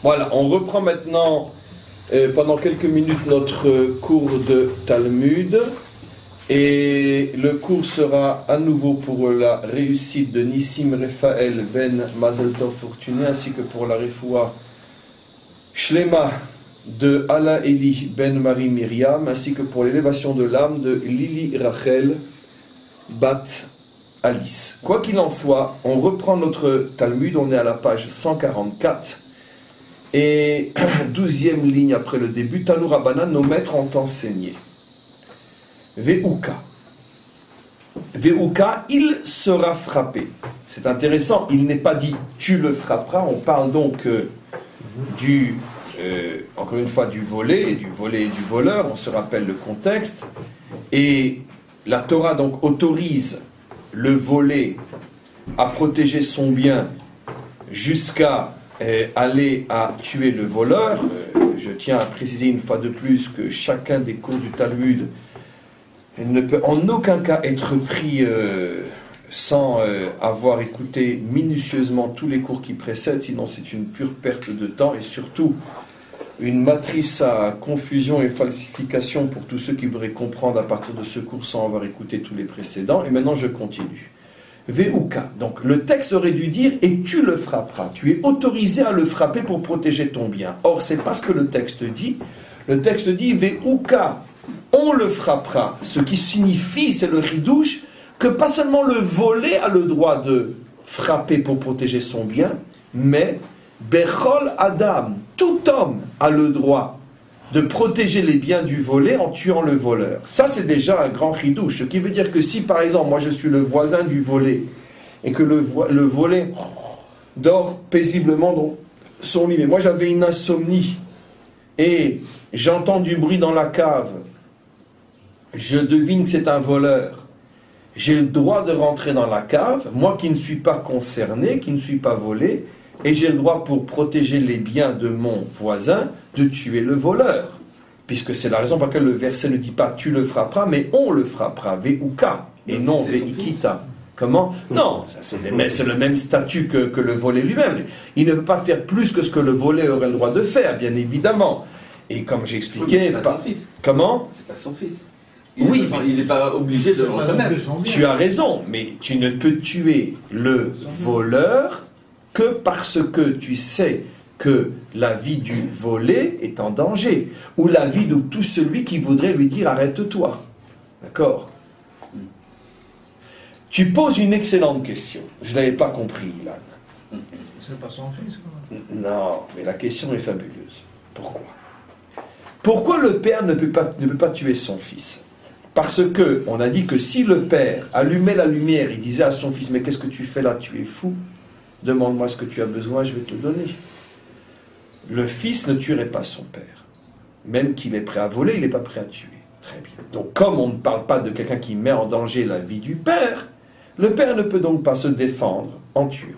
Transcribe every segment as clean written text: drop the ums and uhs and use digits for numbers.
Voilà, on reprend maintenant pendant quelques minutes notre cours de Talmud. Et le cours sera à nouveau pour la réussite de Nissim Raphaël Ben Mazel Tov Fortuné, ainsi que pour la refoua Shlema de Ala Eli Ben Marie Myriam, ainsi que pour l'élévation de l'âme de Lili Rachel Bat Alice. Quoi qu'il en soit, on reprend notre Talmud, on est à la page 144, et 12e ligne après le début, Tanu Rabbanan, nos maîtres ont enseigné. Ve'uka. Ve'uka, il sera frappé. C'est intéressant, il n'est pas dit tu le frapperas, on parle donc encore une fois du volet et du voleur, on se rappelle le contexte. Et la Torah donc autorise le volé à protéger son bien jusqu'à aller à tuer le voleur. Je tiens à préciser une fois de plus que chacun des cours du Talmud ne peut en aucun cas être pris sans avoir écouté minutieusement tous les cours qui précèdent, sinon c'est une pure perte de temps et surtout une matrice à confusion et falsification pour tous ceux qui voudraient comprendre à partir de ce cours sans avoir écouté tous les précédents. Et maintenant je continue. Ve'uka. Donc le texte aurait dû dire et tu le frapperas. Tu es autorisé à le frapper pour protéger ton bien. Or c'est pas ce que le texte dit. Le texte dit Ve'uka. On le frappera, ce qui signifie, c'est le ridouche, que pas seulement le volé a le droit de frapper pour protéger son bien, mais Bechol Adam, tout homme a le droit de protéger les biens du volé en tuant le voleur. Ça c'est déjà un grand ridouche, ce qui veut dire que si par exemple moi je suis le voisin du volé et que le volé dort paisiblement dans son lit, mais moi j'avais une insomnie et j'entends du bruit dans la cave, je devine que c'est un voleur, j'ai le droit de rentrer dans la cave, moi qui ne suis pas concerné, qui ne suis pas volé, et j'ai le droit pour protéger les biens de mon voisin de tuer le voleur, puisque c'est la raison pour laquelle le verset ne dit pas tu le frapperas, mais on le frappera, ve'uka, et non ve'ikita. Comment? Non, c'est le même statut que le volé lui-même. Il ne peut pas faire plus que ce que le volé aurait le droit de faire, bien évidemment. Et comme j'ai expliqué, c'est pas son fils. Comment? C'est pas son fils. Il n'est pas obligé de le reconnaître. Tu as raison, mais tu ne peux tuer le voleur que parce que tu sais que la vie du volé est en danger, ou la vie de tout celui qui voudrait lui dire arrête-toi. D'accord? Tu poses une excellente question. Je ne l'avais pas compris, Ilan. C'est pas son fils, quoi. Non, mais la question est fabuleuse. Pourquoi? Pourquoi le père ne peut pas tuer son fils? Parce que on a dit que si le père allumait la lumière, il disait à son fils, mais qu'est-ce que tu fais là? Tu es fou. Demande-moi ce que tu as besoin, je vais te le donner. Le fils ne tuerait pas son père. Même qu'il est prêt à voler, il n'est pas prêt à tuer. Très bien. Donc comme on ne parle pas de quelqu'un qui met en danger la vie du père, le père ne peut donc pas se défendre en tuant.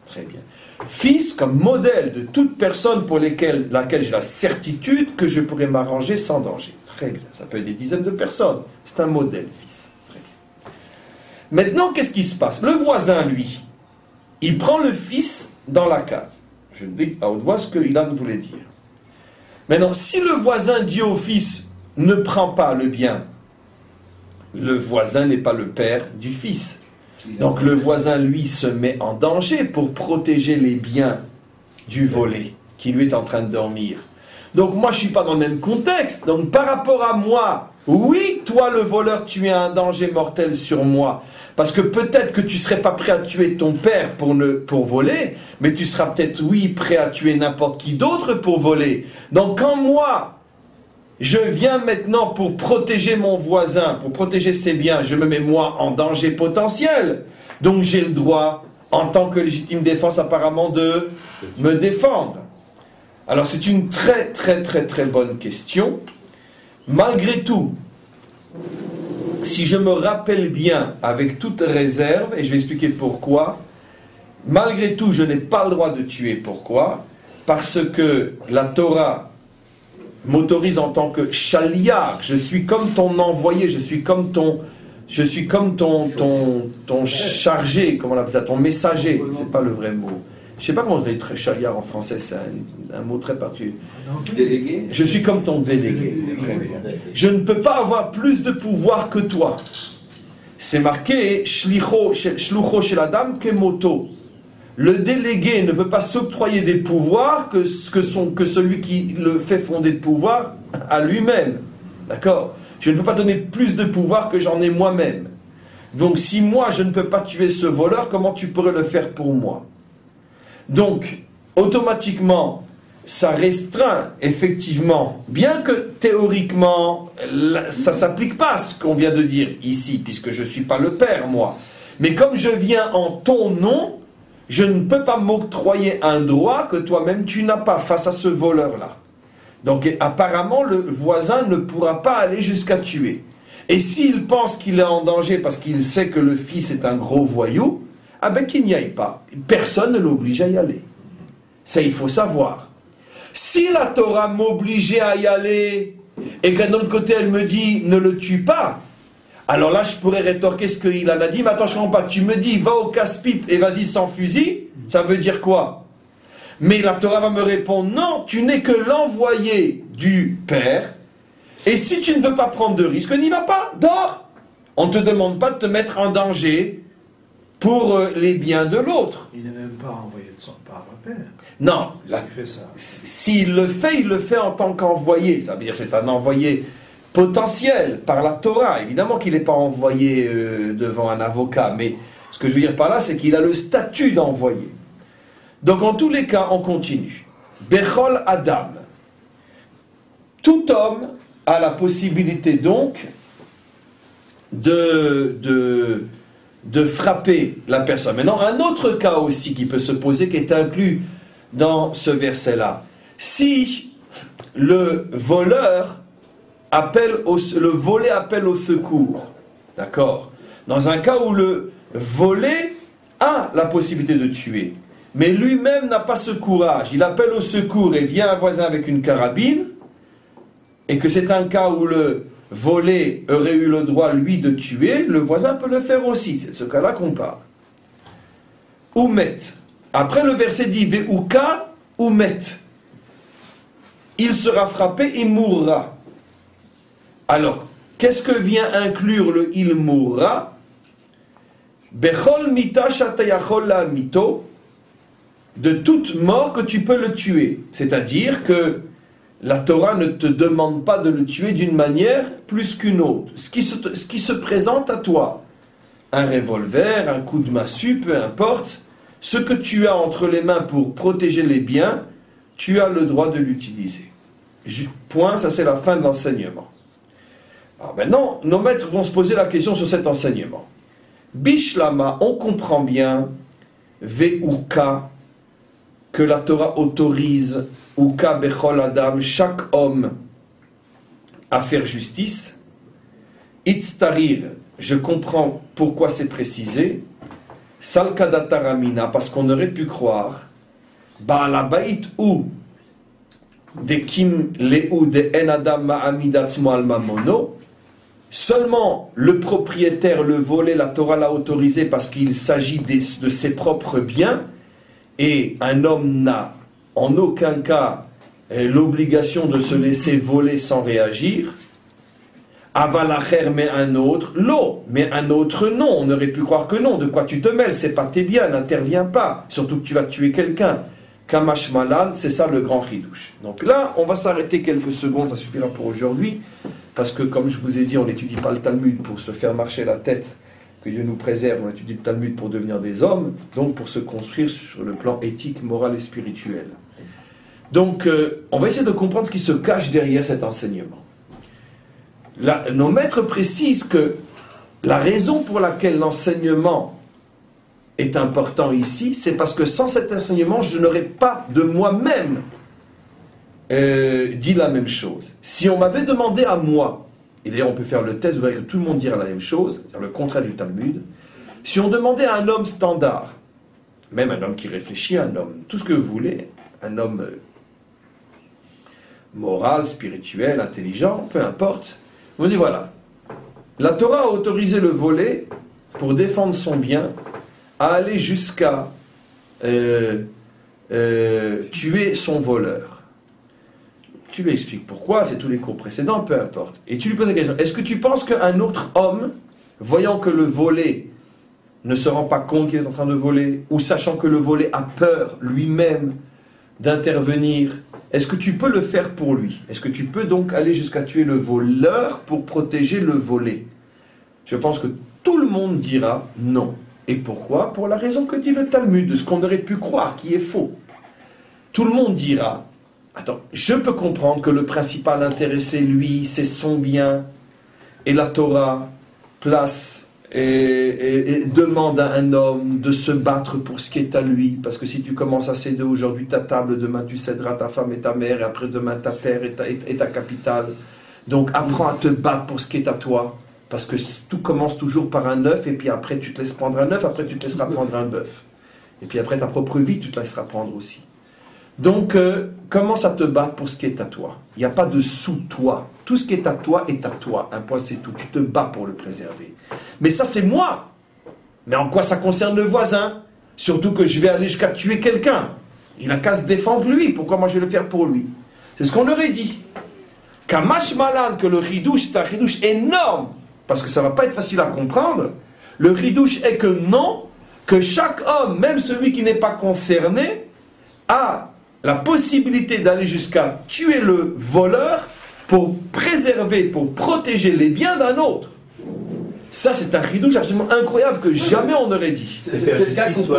Très bien. Fils comme modèle de toute personne pour laquelle j'ai la certitude que je pourrais m'arranger sans danger. Très bien. Ça peut être des dizaines de personnes. C'est un modèle, fils. Très bien. Maintenant, qu'est-ce qui se passe? Le voisin, lui, il prend le fils dans la cave. Je dis à haute voix ce que Ilan voulait dire. Maintenant, si le voisin dit au fils, ne prends pas le bien, le voisin n'est pas le père du fils. Donc le voisin, lui, se met en danger pour protéger les biens du volé qui lui est en train de dormir. Donc moi, je ne suis pas dans le même contexte. Donc par rapport à moi, oui, toi le voleur, tu es un danger mortel sur moi. Parce que peut-être que tu ne serais pas prêt à tuer ton père pour voler, mais tu seras peut-être, oui, prêt à tuer n'importe qui d'autre pour voler. Donc quand moi, je viens maintenant pour protéger mon voisin, pour protéger ses biens, je me mets moi en danger potentiel. Donc j'ai le droit, en tant que légitime défense apparemment, de me défendre. Alors c'est une très très très très bonne question. Malgré tout, si je me rappelle bien, avec toute réserve, et je vais expliquer pourquoi, malgré tout je n'ai pas le droit de tuer. Pourquoi? Parce que la Torah m'autorise en tant que chaliar, je suis comme ton envoyé, je suis comme ton chargé, comment on appelle ça, ton messager, c'est pas le vrai mot, Je ne sais pas comment on dit très chariard en français, c'est un mot très particulier. Délégué. Je suis comme ton délégué. Très bien. Je ne peux pas avoir plus de pouvoir que toi. C'est marqué shlucho shel adam kemoto. Le délégué ne peut pas s'octroyer des pouvoirs que celui qui le fait fonder de pouvoir à lui-même. D'accord? Je ne peux pas donner plus de pouvoir que j'en ai moi-même. Donc si moi je ne peux pas tuer ce voleur, comment tu pourrais le faire pour moi? Donc, automatiquement, ça restreint, effectivement, bien que théoriquement, ça ne s'applique pas à ce qu'on vient de dire ici, puisque je ne suis pas le père, moi. Mais comme je viens en ton nom, je ne peux pas m'octroyer un droit que toi-même tu n'as pas face à ce voleur-là. Donc, apparemment, le voisin ne pourra pas aller jusqu'à tuer. Et s'il pense qu'il est en danger parce qu'il sait que le fils est un gros voyou, ah ben qu'il n'y aille pas. Personne ne l'oblige à y aller. Ça, il faut savoir. Si la Torah m'obligeait à y aller, et que d'un autre côté elle me dit ne le tue pas, alors là je pourrais rétorquer ce qu'il en a dit, mais attends, je ne comprends pas. Tu me dis va au casse-pipe et vas-y sans fusil, ça veut dire quoi? Mais la Torah va me répondre non, tu n'es que l'envoyé du Père, et si tu ne veux pas prendre de risque, n'y va pas, dors. On ne te demande pas de te mettre en danger pour les biens de l'autre. Il n'est même pas envoyé par le Père. Non. S'il fait ça. Il le fait en tant qu'envoyé. Ça veut dire que c'est un envoyé potentiel par la Torah. Évidemment qu'il n'est pas envoyé devant un avocat, mais ce que je veux dire par là, c'est qu'il a le statut d'envoyé. Donc en tous les cas, on continue. Bechol Adam. Tout homme a la possibilité donc de frapper la personne. Maintenant, un autre cas aussi qui peut se poser, qui est inclus dans ce verset-là. Si le voleur le volé appelle au secours, d'accord? Dans un cas où le volé a la possibilité de tuer, mais lui-même n'a pas ce courage, il appelle au secours et vient un voisin avec une carabine, et que c'est un cas où le volé aurait eu le droit, lui, de tuer, le voisin peut le faire aussi. C'est de ce cas-là qu'on parle. Oumet. Après le verset dit Ve'uka oumet. Il sera frappé et mourra. Alors, qu'est-ce que vient inclure le il mourra? Bechol mita shatayachol la mito. De toute mort que tu peux le tuer. C'est-à-dire que la Torah ne te demande pas de le tuer d'une manière plus qu'une autre. Ce qui se présente à toi, un revolver, un coup de massue, peu importe, ce que tu as entre les mains pour protéger les biens, tu as le droit de l'utiliser. Point, ça c'est la fin de l'enseignement. Alors maintenant, nos maîtres vont se poser la question sur cet enseignement. Bishlama, on comprend bien, Ve'uka, que la Torah autorise Uka bechol adam, chaque homme à faire justice. Itztarir, je comprends pourquoi c'est précisé. Salkadataramina, parce qu'on aurait pu croire. Baalabait ou de kim leu de en adam ma'amidatzmo al mamono. Seulement le propriétaire, le volé, la Torah l'a autorisé parce qu'il s'agit de ses propres biens. Et un homme n'a en aucun cas l'obligation de se laisser voler sans réagir. Avalacher, mais un autre, l'eau, mais un autre non. On aurait pu croire que non. De quoi tu te mêles? C'est pas tes biens, n'interviens pas. Surtout que tu vas tuer quelqu'un. Kamash Malan, c'est ça le grand chidouche. Donc là, on va s'arrêter quelques secondes, ça suffira pour aujourd'hui. Parce que, comme je vous ai dit, on n'étudie pas le Talmud pour se faire marcher la tête. Que Dieu nous préserve, on étudie le Talmud pour devenir des hommes, donc pour se construire sur le plan éthique, moral et spirituel. Donc, on va essayer de comprendre ce qui se cache derrière cet enseignement. Là, nos maîtres précisent que la raison pour laquelle l'enseignement est important ici, c'est parce que sans cet enseignement, je n'aurais pas de moi-même dit la même chose. Si on m'avait demandé à moi, et d'ailleurs on peut faire le test, vous verrez que tout le monde dira la même chose, c'est-à-dire le contraire du Talmud, si on demandait à un homme standard, même un homme qui réfléchit, un homme, tout ce que vous voulez, un homme moral, spirituel, intelligent, peu importe, vous dites voilà, la Torah a autorisé le volé pour défendre son bien à aller jusqu'à tuer son voleur. Tu lui expliques pourquoi, c'est tous les cours précédents, peu importe. Et tu lui poses la question, est-ce que tu penses qu'un autre homme, voyant que le volé ne se rend pas compte qu'il est en train de voler, ou sachant que le volé a peur lui-même d'intervenir, est-ce que tu peux le faire pour lui? Est-ce que tu peux donc aller jusqu'à tuer le voleur pour protéger le volé? Je pense que tout le monde dira non. Et pourquoi? Pour la raison que dit le Talmud, de ce qu'on aurait pu croire, qui est faux. Tout le monde dira, attends, je peux comprendre que le principal intéressé, lui, c'est son bien, et la Torah place et demande à un homme de se battre pour ce qui est à lui, parce que si tu commences à céder aujourd'hui ta table, demain tu céderas ta femme et ta mère, et après-demain ta terre et ta capitale. Donc apprends à te battre pour ce qui est à toi, parce que tout commence toujours par un œuf, et puis après tu te laisses prendre un œuf, après tu te laisseras prendre un bœuf. Et puis après ta propre vie, tu te laisseras prendre aussi. Donc, commence à te battre pour ce qui est à toi. Il n'y a pas de sous-toi. Tout ce qui est à toi est à toi. Un point, c'est tout. Tu te bats pour le préserver. Mais ça, c'est moi. Mais en quoi ça concerne le voisin? Surtout que je vais aller jusqu'à tuer quelqu'un. Il n'a qu'à se défendre lui. Pourquoi moi je vais le faire pour lui? C'est ce qu'on aurait dit. Kamash Malan, que le ridouche, c'est un ridouche énorme. Parce que ça ne va pas être facile à comprendre. Le ridouche est que non, que chaque homme, même celui qui n'est pas concerné, a la possibilité d'aller jusqu'à tuer le voleur pour préserver, pour protéger les biens d'un autre. Ça, c'est un ridouche absolument incroyable que jamais on n'aurait dit. C'est le cas qu'on peut...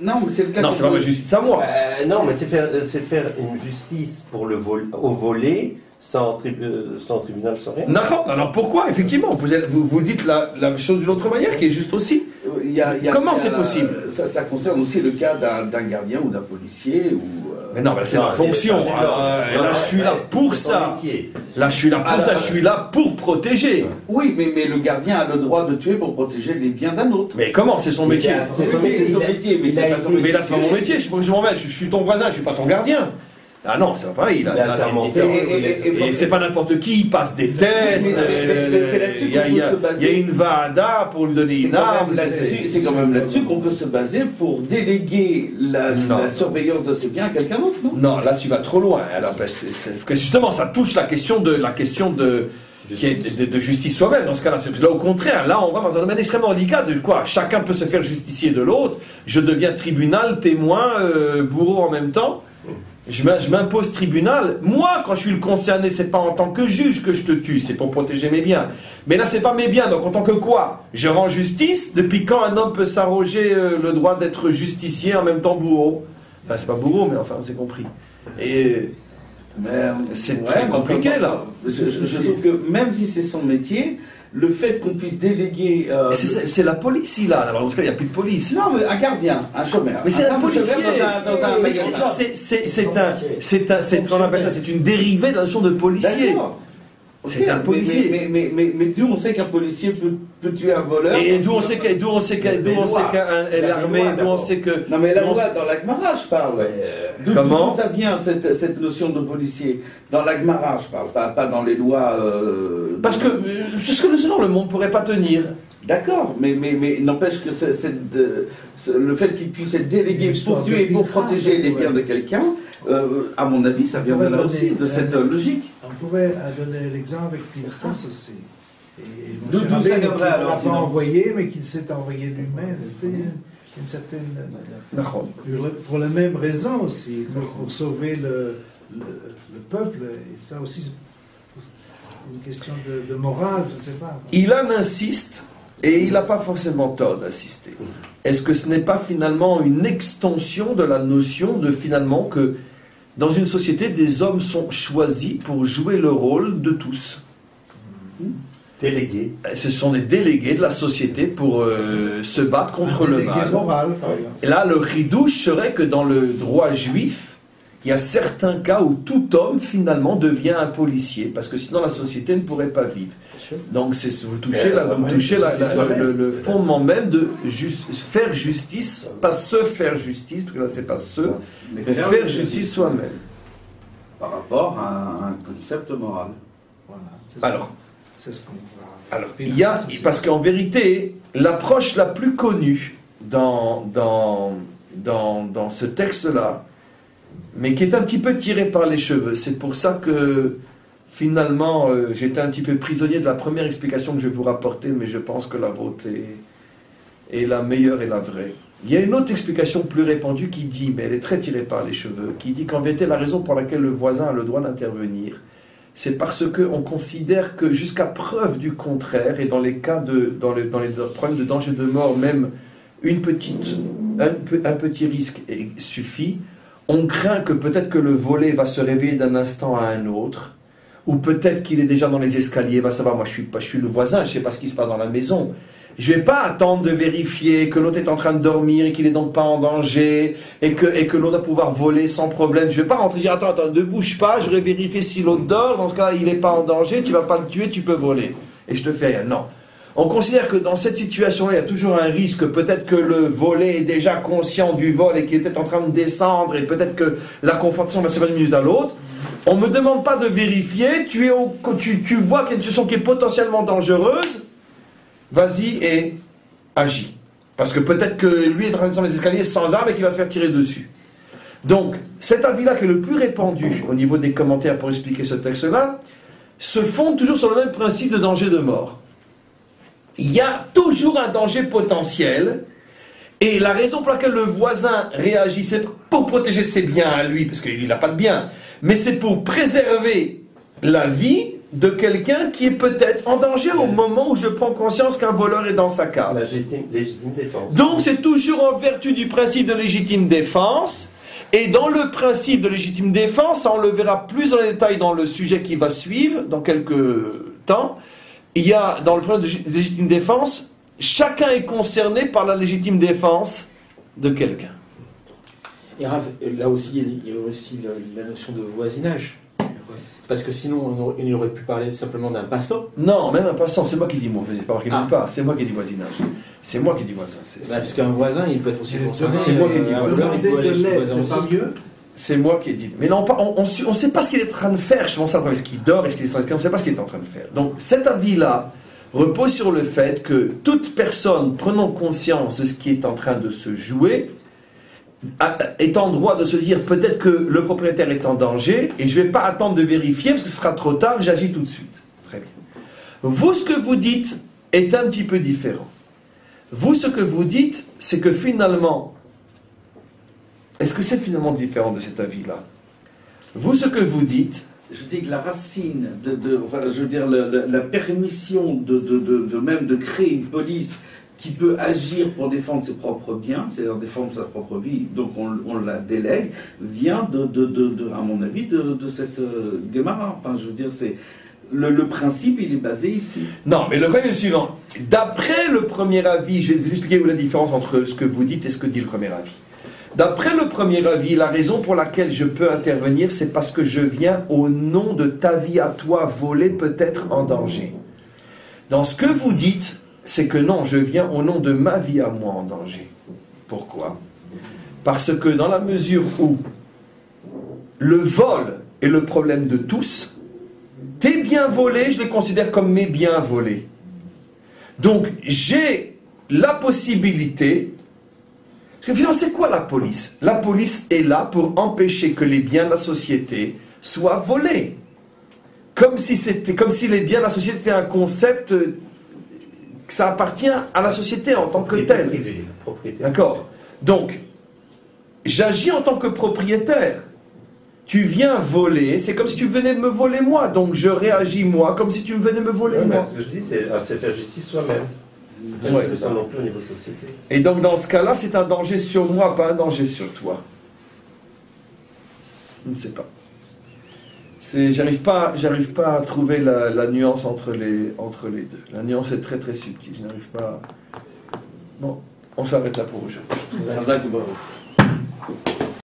Non, mais c'est le cas. Non, c'est pas ma justice à moi. Non, mais c'est faire une justice pour au volet sans tribunal, sans rien. Alors pourquoi, effectivement, vous dites la chose d'une autre manière qui est juste aussi. Comment c'est possible? Ça concerne aussi le cas d'un gardien ou d'un policier. Mais non, mais c'est ma fonction. Là, je suis là pour ça. Là, je suis là pour ça. Je suis là pour protéger. Oui, mais le gardien a le droit de tuer pour protéger les biens d'un autre. Mais comment? C'est son métier. C'est son métier, mais c'est pas son métier. Mais là, c'est pas mon métier. Je m'en mêle. Je suis ton voisin. Je suis pas ton gardien. Ah non, c'est pas pareil. Là, et c'est pas n'importe qui, il passe des tests. Il y a une VADA pour lui donner une arme. C'est quand même là-dessus qu'on peut se baser pour déléguer la surveillance de ses biens à quelqu'un d'autre, non? Non, là tu vas trop loin. Alors, parce que justement, ça touche la question de justice soi-même dans ce cas-là. Là, au contraire, là, on va dans un domaine extrêmement délicat de quoi chacun peut se faire justicier de l'autre. Je deviens tribunal, témoin, bourreau en même temps. Je m'impose tribunal. Moi, quand je suis le concerné, c'est pas en tant que juge que je te tue, c'est pour protéger mes biens. Mais là, c'est pas mes biens, donc en tant que quoi? Je rends justice. Depuis quand un homme peut s'arroger le droit d'être justicier en même temps bourreau? Enfin, c'est pas bourreau, mais enfin, on s'est compris. Et c'est très compliqué, là. Je trouve que même si c'est son métier, le fait qu'on puisse déléguer... c'est la police, là. Alors, dans ce cas, il n'y a plus de police. Non, mais un gardien, un chômeur. Mais c'est un policier. On appelle ça, c'est une dérivée de la notion de policier. C'est un policier. Mais d'où on sait qu'un policier peut tuer un voleur? Et d'où on sait qu'elle est armée, d'où on sait que... Non, mais la loi, dans la Gemara, je parle. Comment ça vient, cette notion de policier? Dans la Gemara, je parle, pas dans les lois... Parce que c'est ce que sinon le monde ne pourrait pas tenir. D'accord, mais n'empêche que le fait qu'il puisse être délégué pour tuer et pour protéger les biens de quelqu'un, à mon avis, ça vient de là aussi, de cette logique. On pourrait donner l'exemple avec Pinchas aussi. D'où ça viendrait alors? Il n'a pas envoyé, mais qu'il s'est envoyé lui-même. Une certaine... Pour la même raison aussi, pour sauver le peuple. Et ça aussi, c'est une question de morale, je ne sais pas. Ilan insiste, et il n'a pas forcément tort d'insister. Est-ce que ce n'est pas finalement une extension de la notion de finalement que dans une société, des hommes sont choisis pour jouer le rôle de tous? Délégués. Ce sont des délégués de la société pour se battre contre le mal. Moral. Et là, le ridouche serait que dans le droit juif, il y a certains cas où tout homme finalement devient un policier, parce que sinon la société ne pourrait pas vivre. Donc vous touchez le fondement même de faire justice, pas se faire justice, parce que là c'est pas mais faire justice soi-même. Par rapport à un concept moral. Voilà, c'est ce qu'on va... Alors, parce qu'en vérité, l'approche la plus connue dans ce texte-là, mais qui est un petit peu tiré par les cheveux. C'est pour ça que finalement j'étais un petit peu prisonnier de la première explication que je vais vous rapporter, mais je pense que la vôtre est la meilleure et la vraie. Il y a une autre explication plus répandue qui dit, mais elle est très tirée par les cheveux, qui dit qu'en vérité la raison pour laquelle le voisin a le droit d'intervenir, c'est parce qu'on considère que jusqu'à preuve du contraire, et dans les cas dans les problèmes de danger de mort, même un petit risque suffit, on craint que peut-être que le volé va se réveiller d'un instant à un autre, ou peut-être qu'il est déjà dans les escaliers, va savoir, moi je suis le voisin, je ne sais pas ce qui se passe dans la maison. Je ne vais pas attendre de vérifier que l'autre est en train de dormir et qu'il n'est donc pas en danger et que l'autre va pouvoir voler sans problème. Je ne vais pas rentrer et dire attends, ne bouge pas, je vais vérifier si l'autre dort, dans ce cas-là il n'est pas en danger, tu ne vas pas le tuer, tu peux voler. Et je te fais rien. Non. On considère que dans cette situation-là, il y a toujours un risque, peut-être que le volé est déjà conscient du vol et qu'il est peut-être en train de descendre et peut-être que la confrontation va se faire d'une minute à l'autre. On ne me demande pas de vérifier, tu vois qu'il y a une situation qui est potentiellement dangereuse, vas-y et agis. Parce que peut-être que lui est en train de descendre les escaliers sans arme et qu'il va se faire tirer dessus. Donc, cet avis-là qui est le plus répandu au niveau des commentaires pour expliquer ce texte-là, se fonde toujours sur le même principe de danger de mort. Il y a toujours un danger potentiel, et la raison pour laquelle le voisin réagit, c'est pour protéger ses biens à lui, parce qu'il n'a pas de biens, mais c'est pour préserver la vie de quelqu'un qui est peut-être en danger au moment où je prends conscience qu'un voleur est dans sa cave. Légitime défense. Donc c'est toujours en vertu du principe de légitime défense, et dans le principe de légitime défense, on le verra plus en détail dans le sujet qui va suivre, dans quelques temps, il y a dans le principe de légitime défense, chacun est concerné par la légitime défense de quelqu'un. Et Rav, là aussi, il y a aussi la notion de voisinage. Parce que sinon, il aurait pu parler simplement d'un passant. Non, même un passant, c'est moi qui dis moi, je ne sais pas qui dit pas, c'est moi qui dis voisinage. C'est moi qui dis voisin. Parce qu'un voisin, il peut être aussi concerné. C'est moi qui dis voisin. C'est pas mieux. C'est moi qui ai dit. Mais non, on ne sait pas ce qu'il est en train de faire. Je pense à est-ce qu'il dort, est-ce qu'il est sans escalier, on ne sait pas ce qu'il est en train de faire. Donc cet avis-là repose sur le fait que toute personne prenant conscience de ce qui est en train de se jouer est en droit de se dire peut-être que le propriétaire est en danger et je ne vais pas attendre de vérifier parce que ce sera trop tard, j'agis tout de suite. Très bien. Vous, ce que vous dites est un petit peu différent. Vous, ce que vous dites, c'est que finalement, est-ce que c'est finalement différent de cet avis-là? Vous, ce que vous dites... Je dis que la racine, je veux dire, la permission même de créer une police qui peut agir pour défendre ses propres biens, c'est-à-dire défendre sa propre vie, donc on la délègue, vient à mon avis, de cette Gemara. Enfin, je veux dire, c'est... Le principe, il est basé ici. Non, mais le problème est le suivant. D'après le premier avis, je vais vous expliquer où la différence entre ce que vous dites et ce que dit le premier avis. D'après le premier avis, la raison pour laquelle je peux intervenir, c'est parce que je viens au nom de ta vie à toi volée, peut-être en danger. Dans ce que vous dites, c'est que non, je viens au nom de ma vie à moi en danger. Pourquoi? Parce que dans la mesure où le vol est le problème de tous, tes biens volés, je les considère comme mes biens volés. Donc, j'ai la possibilité... Parce que finalement, c'est quoi la police? La police est là pour empêcher que les biens de la société soient volés. Comme si les biens de la société étaient un concept que ça appartient à la société en tant que tel. D'accord. Donc, j'agis en tant que propriétaire. Tu viens voler, c'est comme si tu venais me voler moi. Donc, je réagis moi comme si tu venais me voler moi. Ce que je dis, c'est faire justice soi-même. Ouais. Non plus au niveau société. Et donc dans ce cas-là, c'est un danger sur moi, pas un danger sur toi. Je ne sais pas. J'arrive pas à trouver la nuance entre les deux. La nuance est très très subtile. Je n'arrive pas. Bon, on s'arrête là pour aujourd'hui.